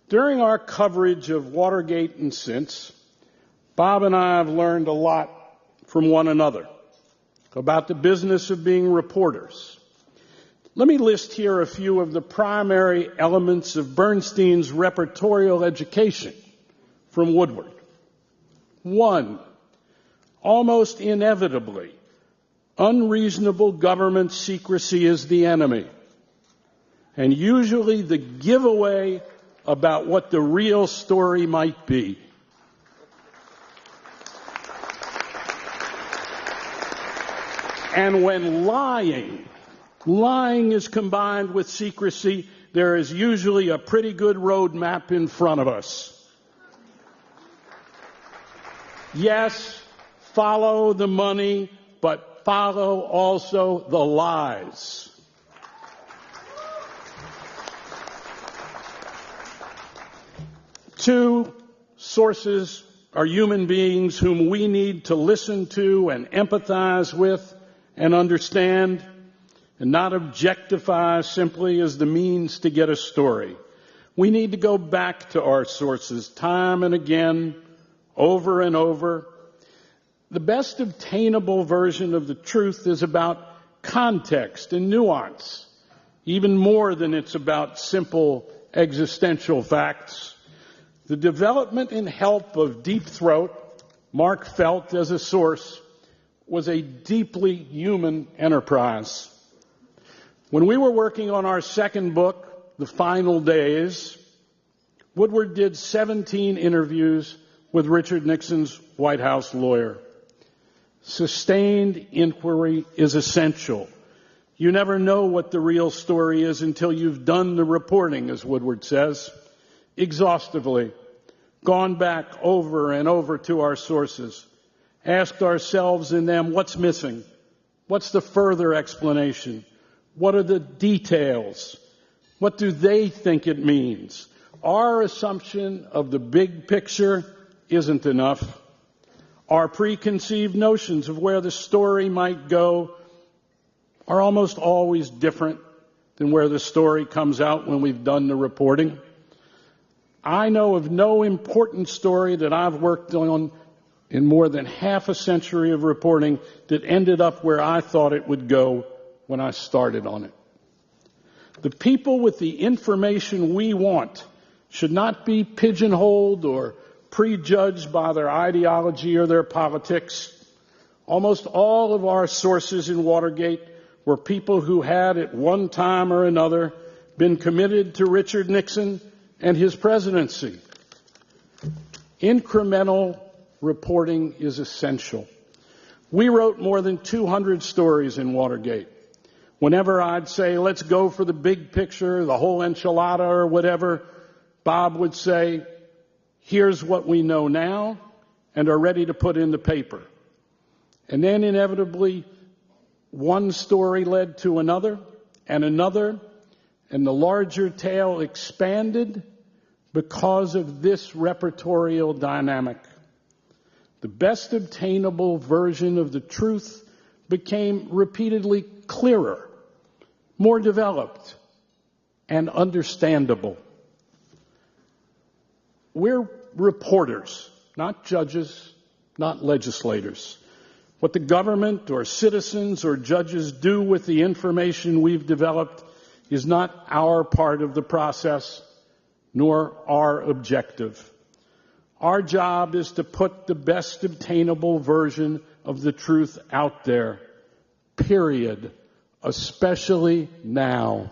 During our coverage of Watergate and since, Bob and I have learned a lot from one another about the business of being reporters. Let me list here a few of the primary elements of Berstein's reportorial education from Woodward. 1, almost inevitably, unreasonable government secrecy is the enemy, and usually the giveaway about what the real story might be. And when lying is combined with secrecy, there is usually a pretty good roadmap in front of us. Yes, follow the money, but follow also the lies. Two, sources are human beings whom we need to listen to and empathize with and understand, and not objectify simply as the means to get a story. We need to go back to our sources time and again, over and over. The best obtainable version of the truth is about context and nuance, even more than it's about simple existential facts. The development and help of Deep Throat, Mark felt as a source, was a deeply human enterprise. When we were working on our second book, The Final Days, Woodward did 17 interviews with Richard Nixon's White House lawyer. Sustained inquiry is essential. You never know what the real story is until you've done the reporting, as Woodward says, exhaustively, gone back over and over to our sources, asked ourselves in them what's missing, what's the further explanation, what are the details, what do they think it means. Our assumption of the big picture isn't enough. Our preconceived notions of where the story might go are almost always different than where the story comes out when we've done the reporting. I know of no important story that I've worked on in more than half a century of reporting that ended up where I thought it would go when I started on it. The people with the information we want should not be pigeonholed or prejudged by their ideology or their politics. Almost all of our sources in Watergate were people who had at one time or another been committed to Richard Nixon and his presidency. Incremental reporting is essential. We wrote more than 200 stories in Watergate. Whenever I'd say, let's go for the big picture, the whole enchilada or whatever, Bob would say, here's what we know now and are ready to put in the paper. And then inevitably, one story led to another, and the larger tale expanded because of this repertorial dynamic. The best obtainable version of the truth became repeatedly clearer, more developed, and understandable. We're reporters, not judges, not legislators. What the government or citizens or judges do with the information we've developed is not our part of the process, nor our objective. Our job is to put the best obtainable version of the truth out there, period, especially now.